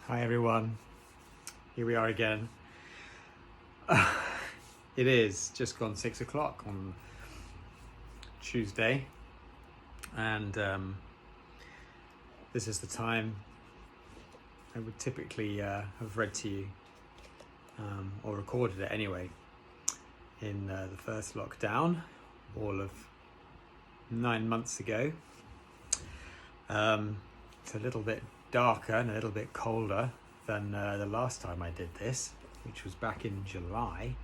Hi everyone, here we are again. It is just gone 6 o'clock on Tuesday, and this is the time I would typically have read to you, or recorded it anyway, in the first lockdown, all of 9 months ago. It's a little bit darker and a little bit colder than the last time I did this, which was back in July.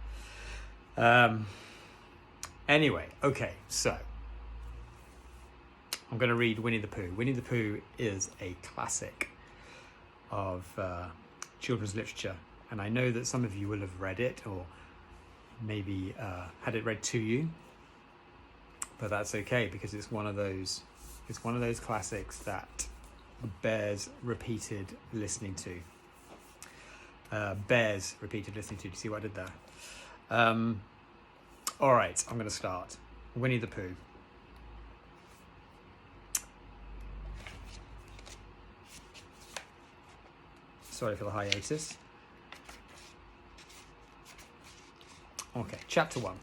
Anyway, okay, so I'm going to read Winnie-the-Pooh. Winnie-the-Pooh is a classic of children's literature, and I know that some of you will have read it or maybe had it read to you, but that's okay because it's one of those classics that bears repeated listening to. Do you see what I did there? All right, I'm going to start. Winnie-the-Pooh. Sorry for the hiatus. Okay, chapter 1.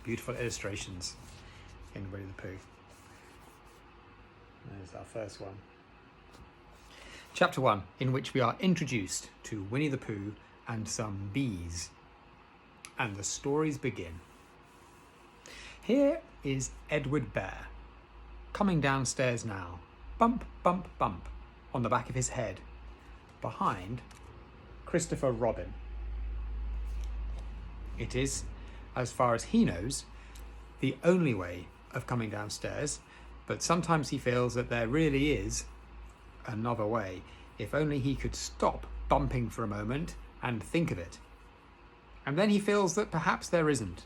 Beautiful illustrations in Winnie-the-Pooh. There's our first one. Chapter 1, in which we are introduced to Winnie-the-Pooh and some bees. And the stories begin. Here is Edward Bear, coming downstairs now, bump, bump, bump, on the back of his head, behind Christopher Robin. It is, as far as he knows, the only way of coming downstairs, but sometimes he feels that there really is another way, if only he could stop bumping for a moment and think of it. And then he feels that perhaps there isn't.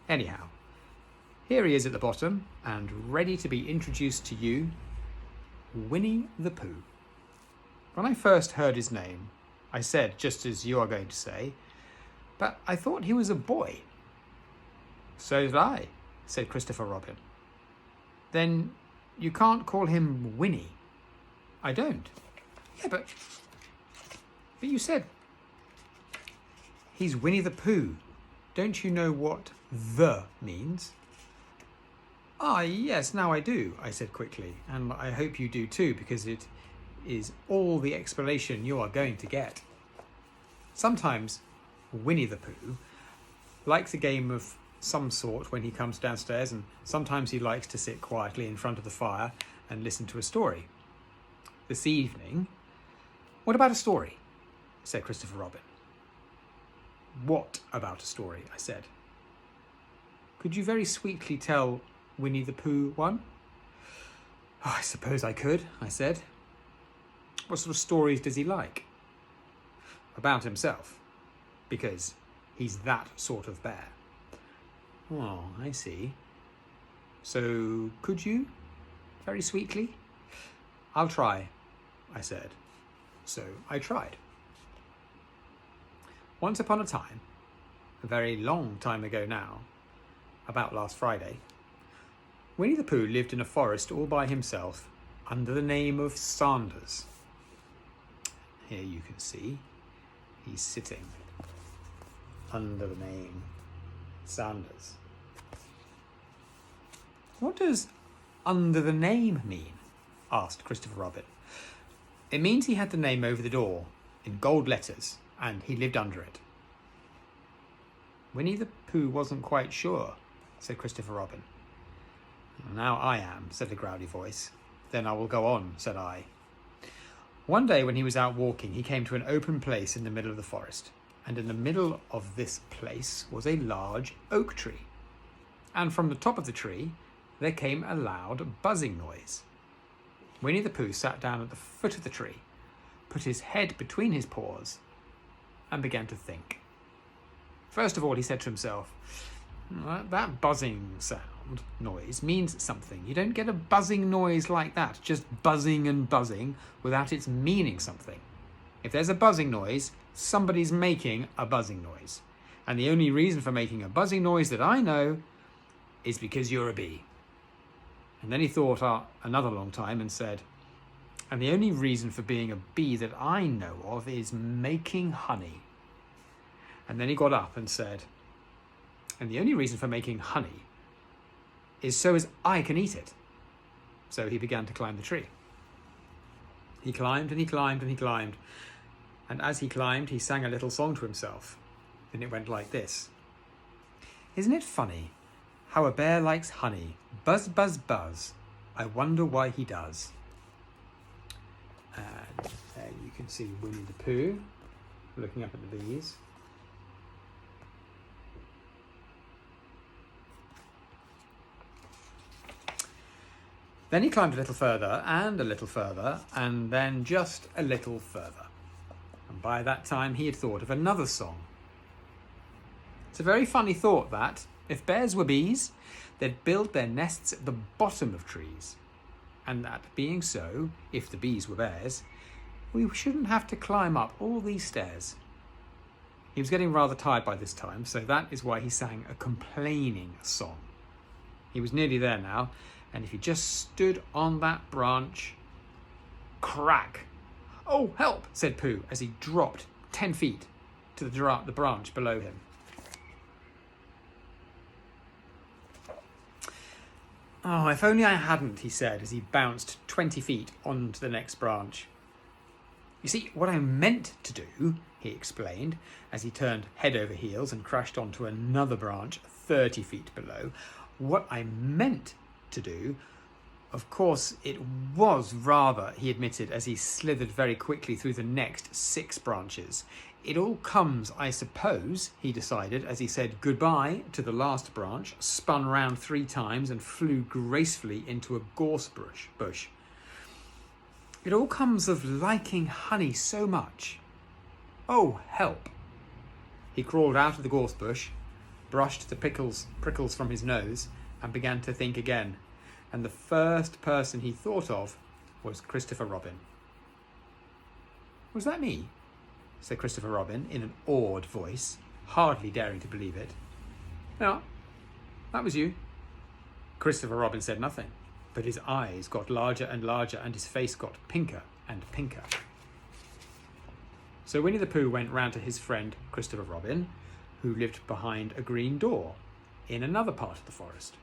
Anyhow, here he is at the bottom and ready to be introduced to you, Winnie-the-Pooh. When I first heard his name, I said, just as you are going to say, but I thought he was a boy. So did I, said Christopher Robin. Then you can't call him Winnie. I don't. Yeah, but you said he's Winnie-the-Pooh. Don't you know what "the" means? Ah, yes, now I do, I said quickly, and I hope you do too, because it is all the explanation you are going to get. Sometimes Winnie-the-Pooh likes a game of some sort when he comes downstairs, and sometimes he likes to sit quietly in front of the fire and listen to a story. This evening, what about a story? Said Christopher Robin. What about a story? I said. Could you very sweetly tell Winnie-the-Pooh one? Oh, I suppose I could, I said. What sort of stories does he like? About himself, because he's that sort of bear. Oh, I see. So, could you? Very sweetly? I'll try, I said. So I tried. Once upon a time, a very long time ago now, about last Friday, Winnie-the-Pooh lived in a forest all by himself under the name of Sanders. Here you can see he's sitting under the name Sanders. What does "under the name" mean? Asked Christopher Robin. It means he had the name over the door in gold letters and he lived under it. Winnie-the-Pooh wasn't quite sure, said Christopher Robin. Now I am, said the growly voice. Then I will go on, said I. One day when he was out walking, he came to an open place in the middle of the forest, and in the middle of this place was a large oak tree. And from the top of the tree there came a loud buzzing noise. Winnie-the-Pooh sat down at the foot of the tree, put his head between his paws, and began to think. First of all, he said to himself, that buzzing noise means something. You don't get a buzzing noise like that, just buzzing and buzzing, without its meaning something. If there's a buzzing noise, somebody's making a buzzing noise. And the only reason for making a buzzing noise that I know is because you're a bee. And then he thought another long time and said, And the only reason for being a bee that I know of is making honey. And then he got up and said, and the only reason for making honey is so as I can eat it. So he began to climb the tree. He climbed and he climbed and he climbed. And as he climbed, he sang a little song to himself. And it went like this. Isn't it funny how a bear likes honey? Buzz, buzz, buzz. I wonder why he does. And there you can see Winnie-the-Pooh looking up at the bees. Then he climbed a little further and a little further and then just a little further. And by that time he had thought of another song. It's a very funny thought that, if bears were bees, they'd build their nests at the bottom of trees. And that being so, if the bees were bears, we shouldn't have to climb up all these stairs. He was getting rather tired by this time, so that is why he sang a complaining song. He was nearly there now, and if he just stood on that branch, crack! Oh, help, said Pooh as he dropped 10 feet to the branch below him. Oh, if only I hadn't, he said as he bounced 20 feet onto the next branch. You see, what I meant to do, he explained, as he turned head over heels and crashed onto another branch 30 feet below. What I meant to do, of course, it was rather, he admitted as he slithered very quickly through the next 6 branches. It all comes, I suppose, he decided as he said goodbye to the last branch, spun round 3 times and flew gracefully into a gorse bush. It all comes of liking honey so much. Oh, help. He crawled out of the gorse bush, brushed the prickles from his nose and began to think again. And the first person he thought of was Christopher Robin. Was that me? Said Christopher Robin in an awed voice, hardly daring to believe it. Yeah, that was you. Christopher Robin said nothing, but his eyes got larger and larger and his face got pinker and pinker. So Winnie-the-Pooh went round to his friend Christopher Robin, who lived behind a green door in another part of the forest.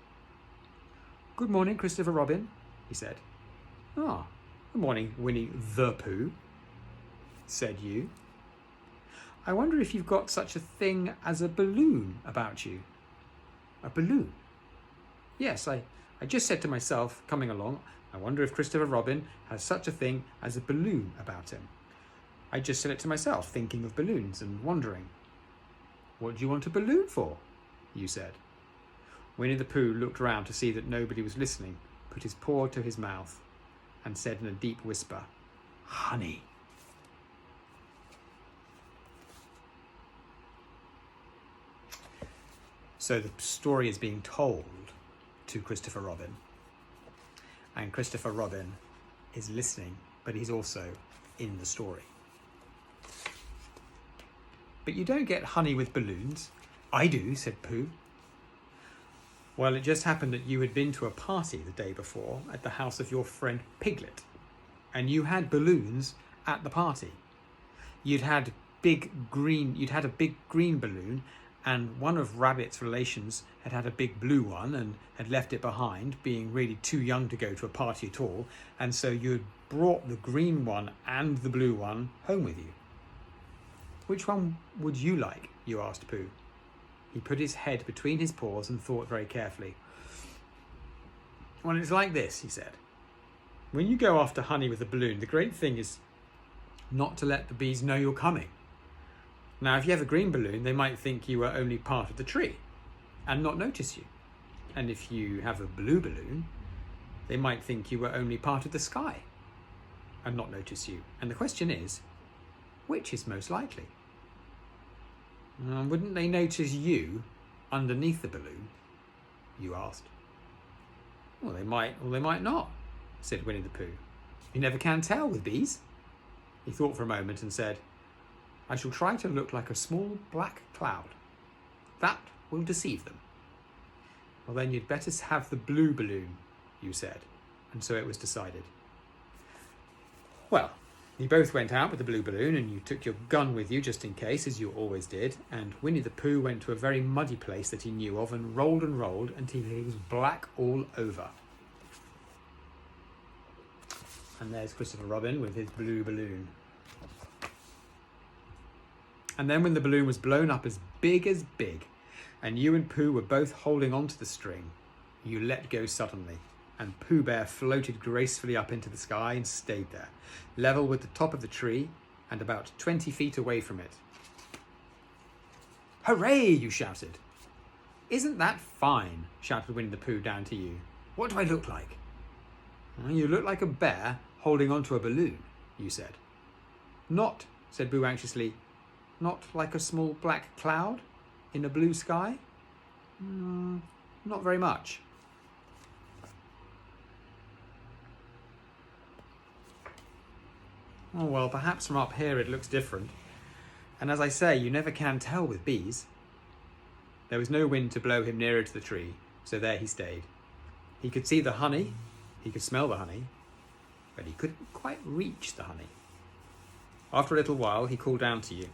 Good morning, Christopher Robin, he said. Ah, good morning, Winnie-the-Pooh, said you. I wonder if you've got such a thing as a balloon about you. A balloon? Yes, I just said to myself, coming along, I wonder if Christopher Robin has such a thing as a balloon about him. I just said it to myself, thinking of balloons and wondering. What do you want a balloon for? You said. Winnie-the-Pooh looked round to see that nobody was listening, put his paw to his mouth, and said in a deep whisper, honey. So the story is being told to Christopher Robin. And Christopher Robin is listening, but he's also in the story. But you don't get honey with balloons. I do, said Pooh. Well, it just happened that you had been to a party the day before at the house of your friend Piglet. And you had balloons at the party. You'd had a big green balloon, and one of Rabbit's relations had a big blue one and had left it behind, being really too young to go to a party at all, and so you had brought the green one and the blue one home with you. Which one would you like? You asked Pooh. He put his head between his paws and thought very carefully. Well, it's like this, he said. When you go after honey with a balloon, the great thing is not to let the bees know you're coming. Now, if you have a green balloon, they might think you are only part of the tree and not notice you. And if you have a blue balloon, they might think you were only part of the sky and not notice you. And the question is, which is most likely? Wouldn't they notice you underneath the balloon? You asked. Well, they might or they might not, said Winnie-the-Pooh. You never can tell with bees. He thought for a moment and said, I shall try to look like a small black cloud. That will deceive them. Well, then you'd better have the blue balloon, you said, and so it was decided. Well, you both went out with the blue balloon and you took your gun with you just in case, as you always did, and Winnie-the-Pooh went to a very muddy place that he knew of and rolled until he was black all over. And there's Christopher Robin with his blue balloon. And then when the balloon was blown up as big, and you and Pooh were both holding onto the string, you let go suddenly, and Pooh Bear floated gracefully up into the sky and stayed there, level with the top of the tree and about 20 feet away from it. "Hooray!" you shouted. "Isn't that fine?" shouted Winnie-the-Pooh down to you. "What do I look like?" "You look like a bear holding onto a balloon," you said. "Not," said Boo anxiously, "not like a small black cloud in a blue sky?" Not very much." "Oh, well, perhaps from up here it looks different. And as I say, you never can tell with bees." There was no wind to blow him nearer to the tree, so there he stayed. He could see the honey, he could smell the honey, but he couldn't quite reach the honey. After a little while, he called down to you.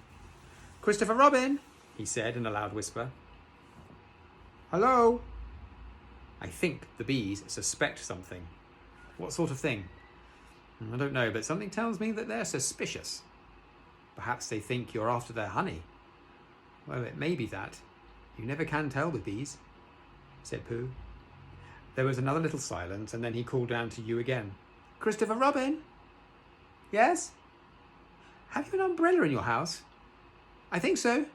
"Christopher Robin," he said in a loud whisper. "Hello?" "I think the bees suspect something." "What sort of thing?" "I don't know, but something tells me that they're suspicious." "Perhaps they think you're after their honey." "Well, it may be that. You never can tell with bees," said Pooh. There was another little silence, and then he called down to you again. "Christopher Robin?" "Yes?" "Have you an umbrella in your house?" "I think so."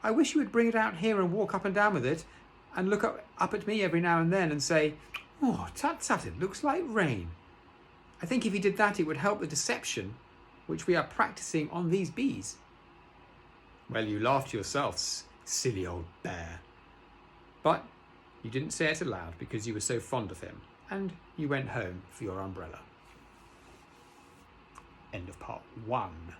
"I wish you would bring it out here and walk up and down with it, and look up at me every now and then and say, 'Oh, tut tut, it looks like rain.' I think if you did that, it would help the deception which we are practicing on these bees." Well, you laughed yourself, silly old bear. But you didn't say it aloud because you were so fond of him, and you went home for your umbrella. End of part 1.